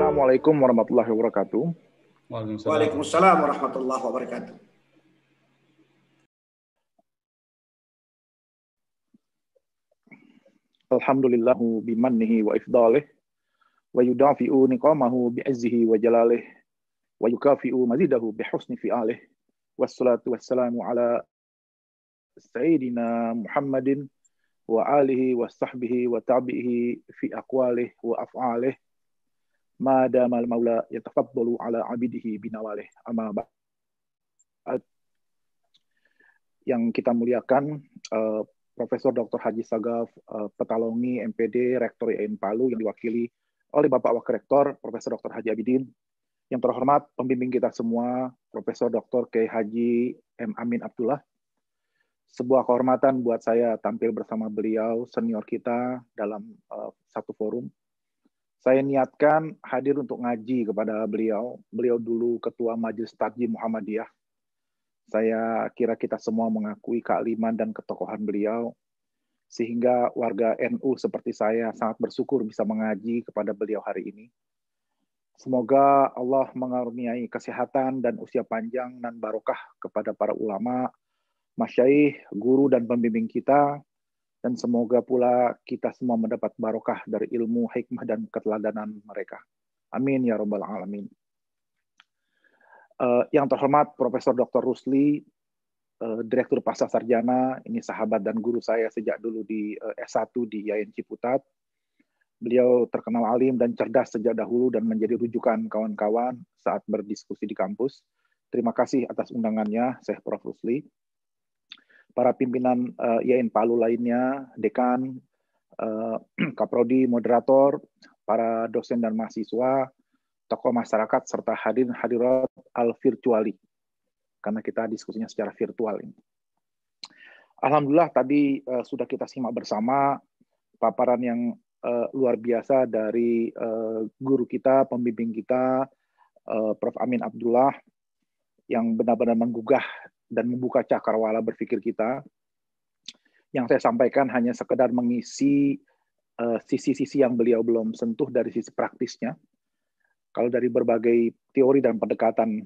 Assalamualaikum warahmatullahi wabarakatuh. Waalaikumsalam warahmatullahi wabarakatuh. Alhamdulillahu bimannihi wa ifdalih wa yudafi'u niqamahu bi'izzihi wa jalalih wa yukafi'u mazidahu bihusni fi'alih wassalatu wassalamu ala sayyidina Muhammadin wa alihi wa sahbihi wa tabi'ihi fi aqwalih wa af'alih ma damal maula yatafaddalu ala abidihi binawalih amma ba'd. Yang kita muliakan Profesor Dr. Haji Sagaf Petalongi, MPD, Rektor IAIN Palu yang diwakili oleh Bapak Wakil Rektor Profesor Dr. Haji Abidin. Yang terhormat pembimbing kita semua, Profesor Dr. Kiai Haji M. Amin Abdullah. Sebuah kehormatan buat saya tampil bersama beliau, senior kita dalam satu forum. Saya niatkan hadir untuk ngaji kepada beliau. Beliau dulu Ketua Majelis Tarjih Muhammadiyah. Saya kira kita semua mengakui kealiman dan ketokohan beliau, sehingga warga NU seperti saya sangat bersyukur bisa mengaji kepada beliau hari ini. Semoga Allah mengaruniai kesehatan dan usia panjang dan barokah kepada para ulama, masyaikh, guru dan pembimbing kita, dan semoga pula kita semua mendapat barokah dari ilmu, hikmah, dan keteladanan mereka. Amin ya rabbal alamin. Yang terhormat Profesor Dr. Rusli, Direktur Pasca Sarjana, ini sahabat dan guru saya sejak dulu di S1 di IAIN Ciputat. Beliau terkenal alim dan cerdas sejak dahulu dan menjadi rujukan kawan-kawan saat berdiskusi di kampus. Terima kasih atas undangannya, Syekh Prof. Rusli. Para pimpinan IAIN Palu lainnya, dekan, kaprodi, moderator, para dosen dan mahasiswa, tokoh masyarakat, serta hadirin hadirat al-virtuali, karena kita diskusinya secara virtual ini. Alhamdulillah tadi sudah kita simak bersama paparan yang luar biasa dari guru kita, pembimbing kita, Prof. Amin Abdullah, yang benar-benar menggugah dan membuka cakrawala berpikir kita. Yang saya sampaikan hanya sekedar mengisi sisi-sisi yang beliau belum sentuh dari sisi praktisnya. Kalau dari berbagai teori dan pendekatan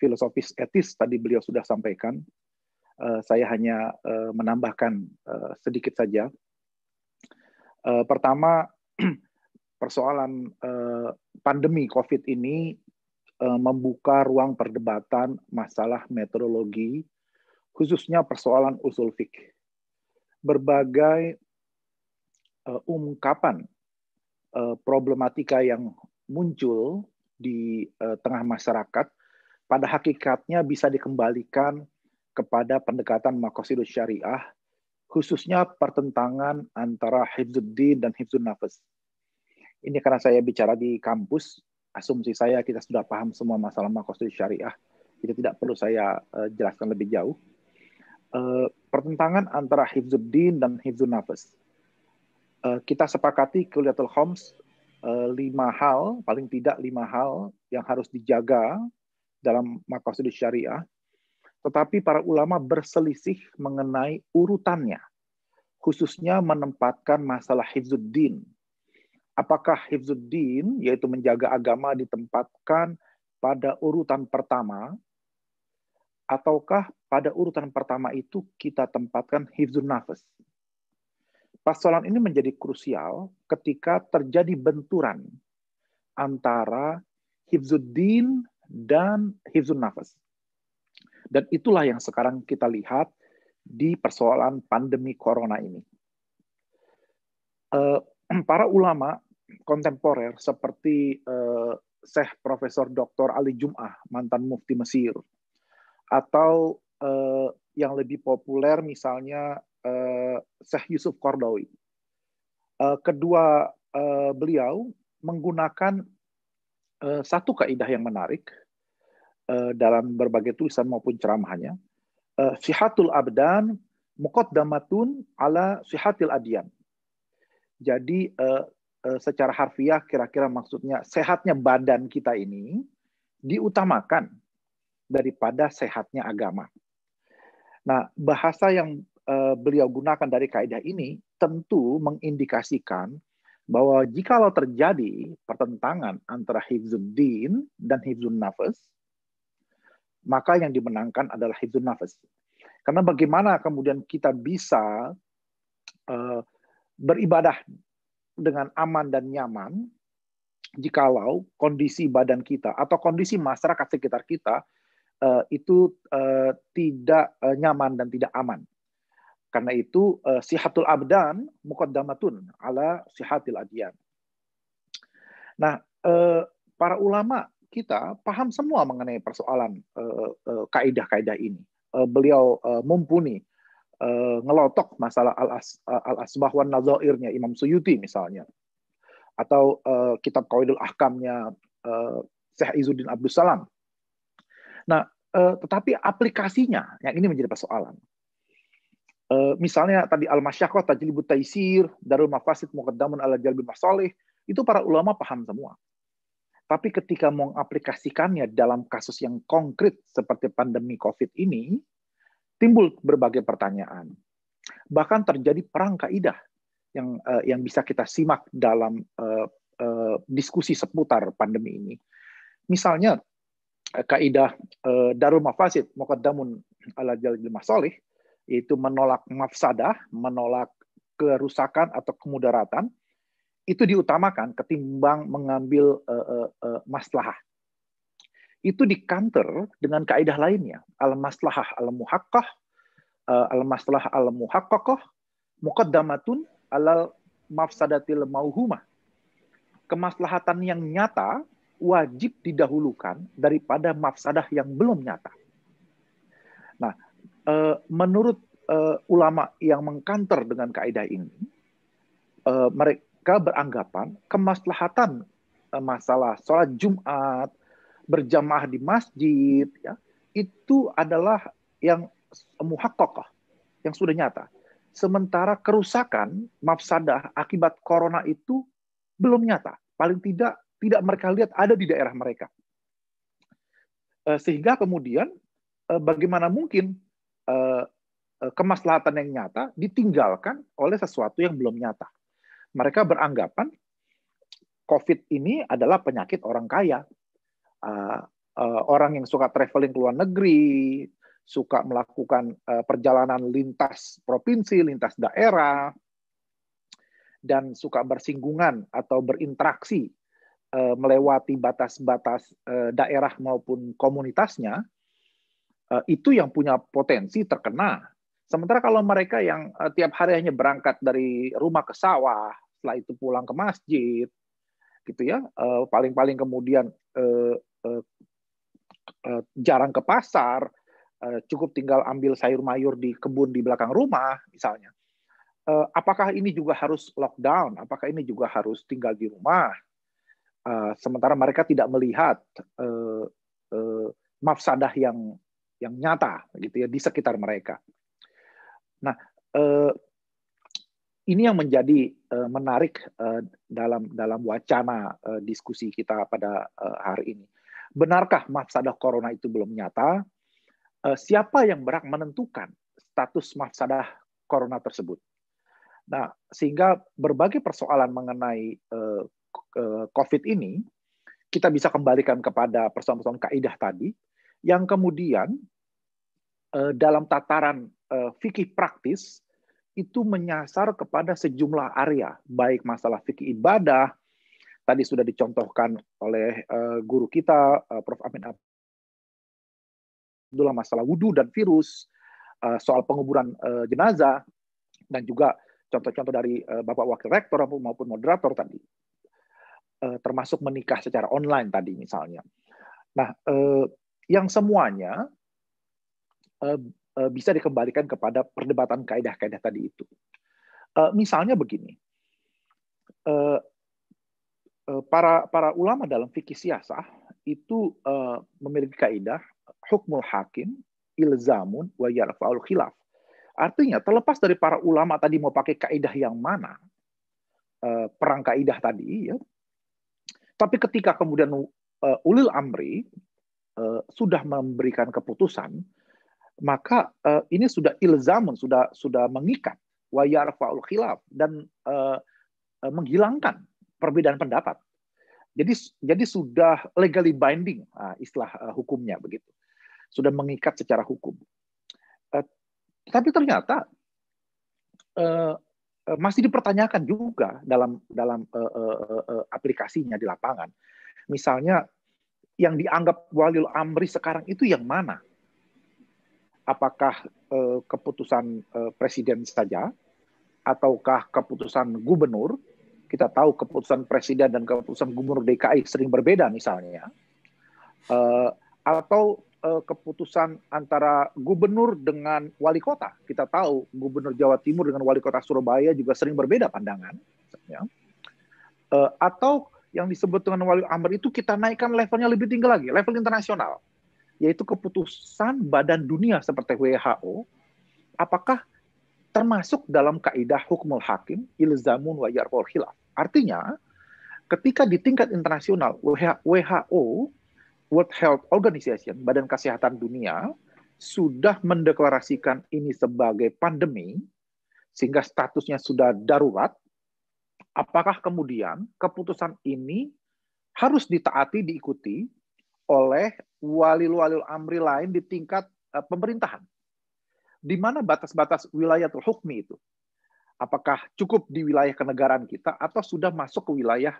filosofis etis tadi beliau sudah sampaikan, saya hanya menambahkan sedikit saja. Pertama, persoalan pandemi COVID ini membuka ruang perdebatan masalah metodologi, khususnya persoalan usul fikih. Berbagai ungkapan problematika yang muncul di tengah masyarakat pada hakikatnya bisa dikembalikan kepada pendekatan maqasidus syariah, khususnya pertentangan antara hifdzuddin dan hifdzun nafas. Ini karena saya bicara di kampus, asumsi saya kita sudah paham semua masalah maqasidus syariah, jadi tidak perlu saya jelaskan lebih jauh. Pertentangan antara hifdzuddin dan hifdzun nafas. Kita sepakati kuliatul khoms, 5 hal, paling tidak 5 hal yang harus dijaga dalam maqasidus syariah, tetapi para ulama berselisih mengenai urutannya, khususnya menempatkan masalah hifdzuddin. Apakah hifdzuddin, yaitu menjaga agama, ditempatkan pada urutan pertama, ataukah pada urutan pertama itu kita tempatkan hifdzun nafas? Persoalan ini menjadi krusial ketika terjadi benturan antara hifdzuddin dan hifdzun nafas. Dan itulah yang sekarang kita lihat di persoalan pandemi corona ini. Para ulama kontemporer seperti Syekh Profesor Dr. Ali Jum'ah, mantan mufti Mesir, atau yang lebih populer misalnya Syekh Yusuf Qaradawi. Kedua beliau menggunakan satu kaidah yang menarik dalam berbagai tulisan maupun ceramahnya. Sihatul abdan muqaddamatun ala sihatil adyan. Jadi secara harfiah kira-kira maksudnya sehatnya badan kita ini diutamakan daripada sehatnya agama. Nah, bahasa yang beliau gunakan dari kaidah ini tentu mengindikasikan bahwa jikalau terjadi pertentangan antara hifzuddin dan hifzun nafas, maka yang dimenangkan adalah hifzun nafas. Karena bagaimana kemudian kita bisa beribadah dengan aman dan nyaman jikalau kondisi badan kita atau kondisi masyarakat sekitar kita itu tidak nyaman dan tidak aman. Karena itu sihatul abdan muqaddamatun ala sihatil adyan. Nah, para ulama kita paham semua mengenai persoalan kaidah-kaidah ini. Beliau mumpuni ngelotok masalah al-asbah wan nazairnya Imam Suyuti misalnya, atau kitab Qawaidul Ahkamnya Syekh Izzuddin Abdus Salam. Nah, tetapi aplikasinya yang ini menjadi persoalan. Misalnya tadi al-masyaqqah tajlibut taisir, darul mafasid muqaddamun ala jalbil masalih, itu para ulama paham semua. Tapi ketika mau mengaplikasikannya dalam kasus yang konkret seperti pandemi COVID ini, timbul berbagai pertanyaan. Bahkan terjadi perang kaidah yang bisa kita simak dalam diskusi seputar pandemi ini. Misalnya kaidah darul mafasid muqaddamun ala jalbil masalih, yaitu menolak mafsadah, menolak kerusakan atau kemudaratan, itu diutamakan ketimbang mengambil maslahah. Itu di-counter dengan kaidah lainnya, al-maslahah al-muhaqqah, al-maslahah al-muhaqqaqah, muqaddamatun alal mafsadatil mauhumah. Kemaslahatan yang nyata wajib didahulukan daripada mafsadah yang belum nyata. Nah, menurut ulama yang mengkanter dengan kaidah ini, mereka beranggapan kemaslahatan masalah sholat Jumat berjamaah di masjid, ya, itu adalah yang muhaqqaqah, yang sudah nyata. Sementara kerusakan mafsadah akibat corona itu belum nyata. Paling tidak mereka lihat ada di daerah mereka. Sehingga kemudian bagaimana mungkin kemaslahatan yang nyata ditinggalkan oleh sesuatu yang belum nyata. Mereka beranggapan COVID ini adalah penyakit orang kaya. Orang yang suka traveling ke luar negeri, suka melakukan perjalanan lintas provinsi, lintas daerah, dan suka bersinggungan atau berinteraksi melewati batas-batas daerah maupun komunitasnya, itu yang punya potensi terkena. Sementara kalau mereka yang tiap hari hanya berangkat dari rumah ke sawah, setelah itu pulang ke masjid, gitu ya, paling-paling kemudian jarang ke pasar, cukup tinggal ambil sayur mayur di kebun di belakang rumah, misalnya. Apakah ini juga harus lockdown? Apakah ini juga harus tinggal di rumah? Sementara mereka tidak melihat mafsadah yang nyata, gitu ya, di sekitar mereka. Nah, ini yang menjadi menarik dalam wacana diskusi kita pada hari ini. Benarkah mafsadah corona itu belum nyata? Siapa yang berhak menentukan status mafsadah corona tersebut? Nah, sehingga berbagai persoalan mengenai COVID ini, kita bisa kembalikan kepada persoalan-persoalan kaidah tadi, yang kemudian dalam tataran fikih praktis, itu menyasar kepada sejumlah area, baik masalah fikih ibadah, tadi sudah dicontohkan oleh guru kita, Prof. Amin Abdullah, masalah wudhu dan virus, soal penguburan jenazah, dan juga contoh-contoh dari Bapak Wakil Rektor maupun moderator tadi, termasuk menikah secara online tadi misalnya. Nah, yang semuanya bisa dikembalikan kepada perdebatan kaidah-kaidah tadi itu. Misalnya begini, para ulama dalam fikih siasah itu memiliki kaidah hukmul hakim ilzamun wa yarfa'ul khilaf. Artinya terlepas dari para ulama tadi mau pakai kaidah yang mana, perang kaidah tadi, ya, tapi ketika kemudian ulil amri sudah memberikan keputusan, maka ini sudah ilzamun, sudah mengikat wa yarfa'ul khilaf, dan menghilangkan perbedaan pendapat. Jadi sudah legally binding istilah hukumnya begitu. Sudah mengikat secara hukum. Tapi ternyata masih dipertanyakan juga dalam aplikasinya di lapangan. Misalnya yang dianggap waliul amri sekarang itu yang mana? Apakah keputusan presiden saja, ataukah keputusan gubernur? Kita tahu keputusan presiden dan keputusan gubernur DKI sering berbeda misalnya. Atau keputusan antara gubernur dengan wali kota. Kita tahu gubernur Jawa Timur dengan wali kota Surabaya juga sering berbeda pandangan. Atau yang disebut dengan waliul amri itu kita naikkan levelnya lebih tinggi lagi, level internasional. Yaitu keputusan badan dunia seperti WHO, apakah termasuk dalam kaidah hukmul hakim, ilzamun wa yarful khilaf. Artinya, ketika di tingkat internasional, WHO, World Health Organization, Badan Kesehatan Dunia, sudah mendeklarasikan ini sebagai pandemi, sehingga statusnya sudah darurat, apakah kemudian keputusan ini harus ditaati, diikuti oleh waliul amri lain di tingkat pemerintahan? Di mana batas-batas wilayatul hukmi itu? Apakah cukup di wilayah kenegaraan kita atau sudah masuk ke wilayah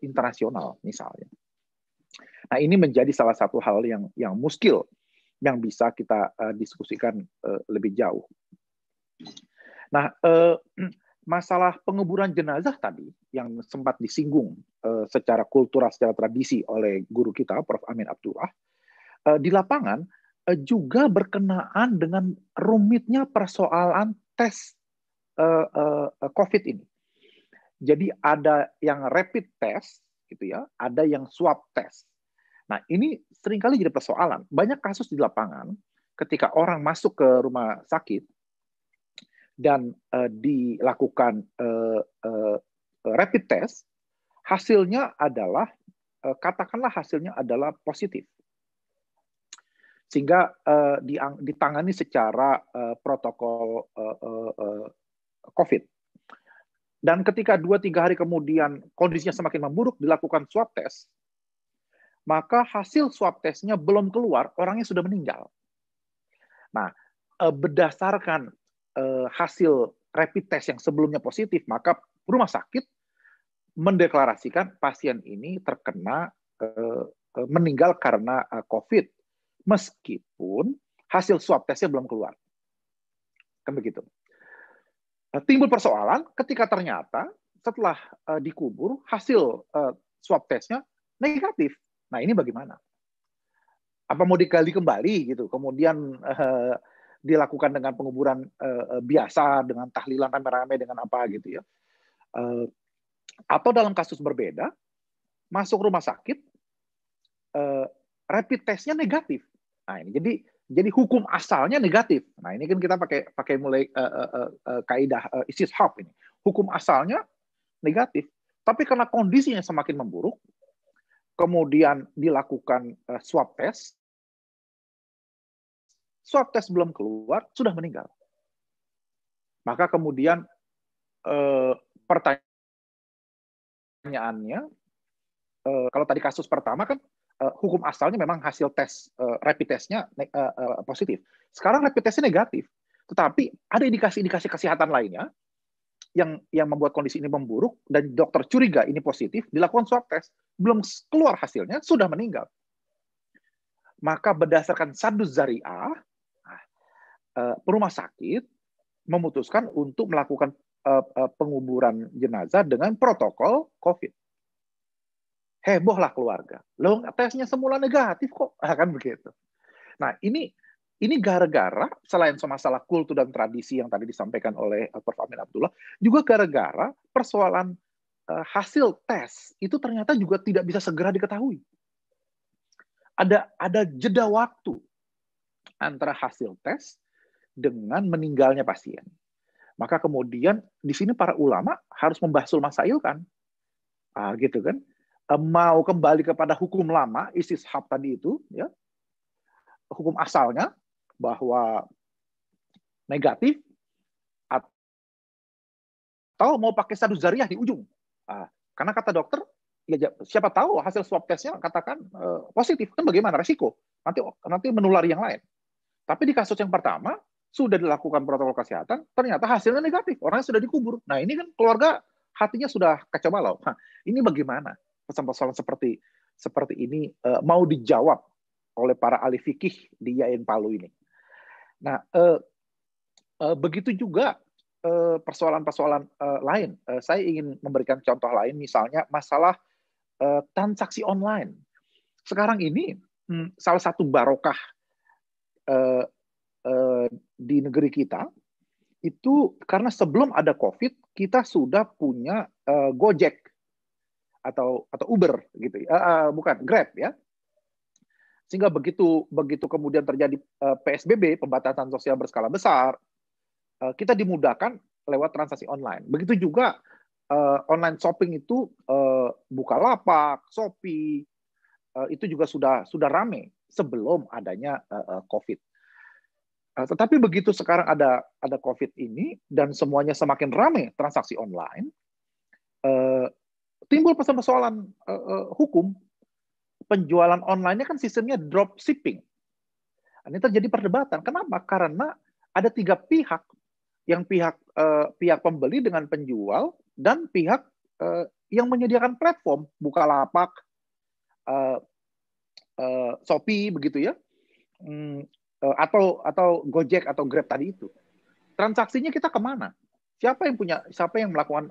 internasional misalnya? Nah, ini menjadi salah satu hal yang muskil yang bisa kita diskusikan lebih jauh. Nah, masalah penguburan jenazah tadi yang sempat disinggung secara kultural, secara tradisi oleh guru kita, Prof. Amin Abdullah, di lapangan juga berkenaan dengan rumitnya persoalan tes COVID ini. Jadi ada yang rapid test, gitu ya, ada yang swab test. Nah, ini seringkali jadi persoalan. Banyak kasus di lapangan ketika orang masuk ke rumah sakit dan dilakukan rapid test, hasilnya adalah katakanlah hasilnya adalah positif. Sehingga ditangani secara protokol COVID. Dan ketika 2-3 hari kemudian kondisinya semakin memburuk, dilakukan swab test, maka hasil swab testnya belum keluar, orangnya sudah meninggal. Nah, berdasarkan hasil rapid test yang sebelumnya positif, maka rumah sakit mendeklarasikan pasien ini terkena meninggal karena COVID. Meskipun hasil swab testnya belum keluar. Kan begitu. Timbul persoalan ketika ternyata setelah dikubur, hasil swab testnya negatif. Nah, ini bagaimana? Apa mau digali kembali gitu, kemudian dilakukan dengan penguburan biasa, dengan tahlilan rame-rame, dengan apa gitu ya. Atau dalam kasus berbeda, masuk rumah sakit, rapid testnya negatif. Nah, ini jadi hukum asalnya negatif. Nah, ini kan kita pakai mulai kaidah istishab ini. Hukum asalnya negatif, tapi karena kondisinya semakin memburuk, kemudian dilakukan swab test belum keluar, sudah meninggal. Maka kemudian pertanyaannya, kalau tadi kasus pertama kan hukum asalnya memang hasil tes rapid testnya positif. Sekarang rapid testnya negatif, tetapi ada indikasi-indikasi kesehatan lainnya yang membuat kondisi ini memburuk dan dokter curiga ini positif, dilakukan swab test, belum keluar hasilnya, sudah meninggal. Maka berdasarkan saduz zari'ah, rumah sakit memutuskan untuk melakukan penguburan jenazah dengan protokol COVID. Hebohlah keluarga. Loh, tesnya semula negatif kok. Kan begitu. Nah, ini gara-gara, selain masalah kultur dan tradisi yang tadi disampaikan oleh Prof. Amin Abdullah, juga gara-gara persoalan hasil tes itu ternyata juga tidak bisa segera diketahui. Ada jeda waktu antara hasil tes dengan meninggalnya pasien. Maka kemudian di sini para ulama harus membahsul masail kan. Gitu kan. Mau kembali kepada hukum lama, istishab tadi itu, ya, hukum asalnya bahwa negatif tahu mau pakai sadus jariah di ujung. Karena kata dokter, ya siapa tahu hasil swab testnya katakan positif, kan bagaimana resiko? Nanti menulari yang lain. Tapi di kasus yang pertama sudah dilakukan protokol kesehatan, ternyata hasilnya negatif, orangnya sudah dikubur. Nah ini kan keluarga hatinya sudah kacau balau. Ini bagaimana persoalan seperti ini mau dijawab oleh para ahli fikih di YAIN Palu ini. Nah, begitu juga persoalan-persoalan lain. Saya ingin memberikan contoh lain, misalnya masalah transaksi online. Sekarang ini salah satu barokah di negeri kita itu karena sebelum ada COVID kita sudah punya Gojek atau Uber gitu, bukan Grab ya. Sehingga begitu kemudian terjadi PSBB, pembatasan sosial berskala besar, kita dimudahkan lewat transaksi online. Begitu juga online shopping itu Bukalapak, Shopee itu juga sudah ramai sebelum adanya COVID. Tetapi begitu sekarang ada COVID ini dan semuanya semakin ramai transaksi online, timbul persoalan hukum. Penjualan online-nya kan sistemnya dropshipping. Ini terjadi perdebatan. Kenapa? Karena ada 3 pihak, yang pihak pembeli dengan penjual dan pihak yang menyediakan platform, Bukalapak, Shopee begitu ya, atau Gojek atau Grab tadi itu. Transaksinya kita kemana? Siapa yang melakukan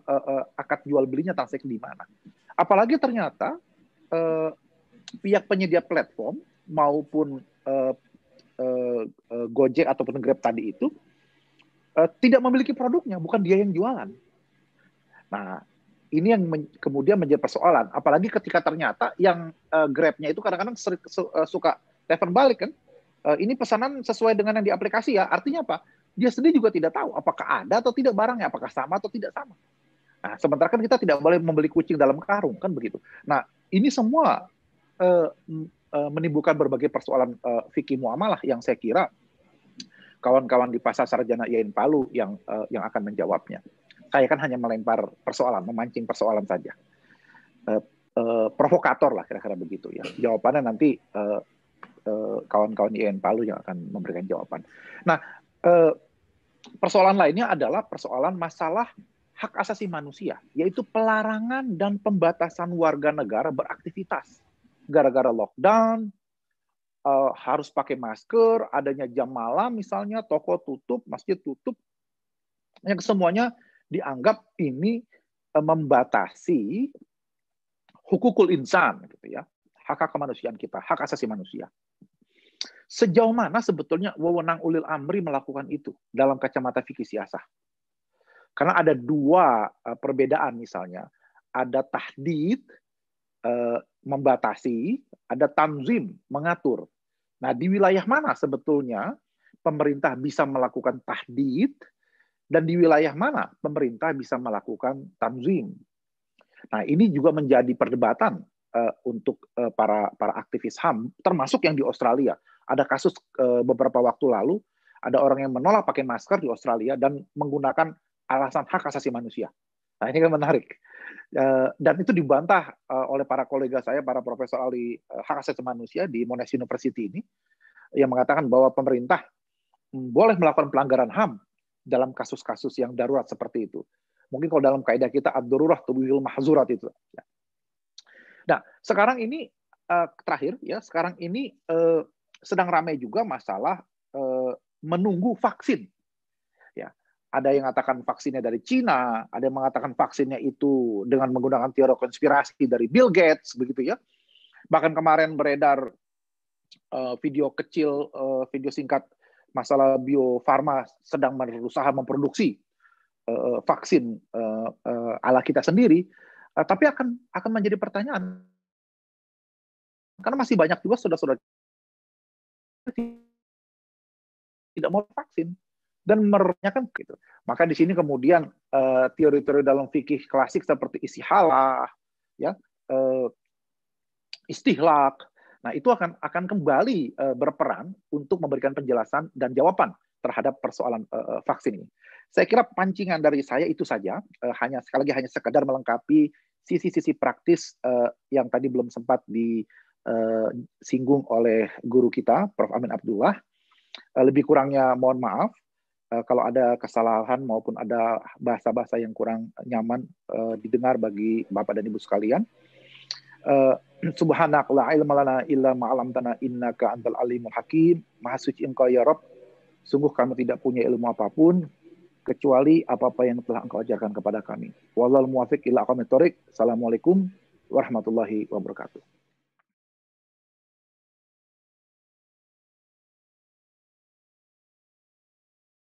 akad jual belinya, transaksi di mana? Apalagi ternyata pihak penyedia platform maupun Gojek ataupun Grab tadi itu tidak memiliki produknya, bukan dia yang jualan. Nah, ini yang kemudian menjadi persoalan. Apalagi ketika ternyata yang Grab-nya itu kadang-kadang suka telepon balik kan. Ini pesanan sesuai dengan yang di aplikasi ya. Artinya apa? Dia sendiri juga tidak tahu apakah ada atau tidak barangnya, apakah sama atau tidak sama. Nah, sementara kan kita tidak boleh membeli kucing dalam karung kan begitu. Nah, ini semua menimbulkan berbagai persoalan fikih muamalah yang saya kira kawan-kawan di Pasar Sarjana YAIN Palu yang akan menjawabnya. Saya kan hanya melempar persoalan, memancing persoalan saja. Provokator lah kira-kira begitu ya. Jawabannya nanti kawan-kawan YAIN Palu yang akan memberikan jawaban. Nah, persoalan lainnya adalah persoalan masalah hak asasi manusia, yaitu pelarangan dan pembatasan warga negara beraktivitas. Gara-gara lockdown, harus pakai masker, adanya jam malam misalnya, toko tutup, masjid tutup, yang semuanya dianggap ini membatasi hukukul insan, gitu ya, hak kemanusiaan kita, hak asasi manusia. Sejauh mana sebetulnya wewenang ulil amri melakukan itu dalam kacamata fikih siasah? Karena ada 2 perbedaan misalnya, ada tahdid, membatasi, ada tanzim, mengatur. Nah, di wilayah mana sebetulnya pemerintah bisa melakukan tahdid dan di wilayah mana pemerintah bisa melakukan tanzim. Nah, ini juga menjadi perdebatan untuk para aktivis HAM, termasuk yang di Australia. Ada kasus beberapa waktu lalu, ada orang yang menolak pakai masker di Australia dan menggunakan alasan hak asasi manusia. Nah, ini kan menarik. Dan itu dibantah oleh para kolega saya, para profesor ahli hak asasi manusia di Monash University ini, yang mengatakan bahwa pemerintah boleh melakukan pelanggaran HAM dalam kasus-kasus yang darurat seperti itu. Mungkin kalau dalam kaidah kita ad-darurah tubihul mahzurat itu. Nah, sekarang ini terakhir ya, sekarang ini sedang ramai juga masalah menunggu vaksin. Ya, ada yang mengatakan vaksinnya dari Cina, ada yang mengatakan vaksinnya itu dengan menggunakan teori konspirasi dari Bill Gates, begitu ya. Bahkan kemarin beredar video kecil, video singkat masalah Bio Farma sedang berusaha memproduksi vaksin ala kita sendiri, tapi akan menjadi pertanyaan karena masih banyak juga saudara-saudara tidak mau vaksin dan menanyakan gitu. Maka di sini kemudian teori-teori dalam fikih klasik seperti istihalah, ya, istihlak, nah itu akan kembali berperan untuk memberikan penjelasan dan jawaban terhadap persoalan vaksin ini. Saya kira pancingan dari saya itu saja, hanya sekali lagi hanya sekedar melengkapi sisi-sisi praktis yang tadi belum sempat disinggung oleh guru kita, Prof. Amin Abdullah. Lebih kurangnya mohon maaf kalau ada kesalahan maupun ada bahasa-bahasa yang kurang nyaman didengar bagi Bapak dan Ibu sekalian. Subhanak la ilma lana illa ma 'allamtana innaka antal alimul hakim. Maha suci Engkau ya Rabb, sungguh kami tidak punya ilmu apapun kecuali apa-apa yang telah Engkau ajarkan kepada kami. Wallahul muwaffiq ila aqwamit thoriq. Assalamualaikum warahmatullahi wabarakatuh.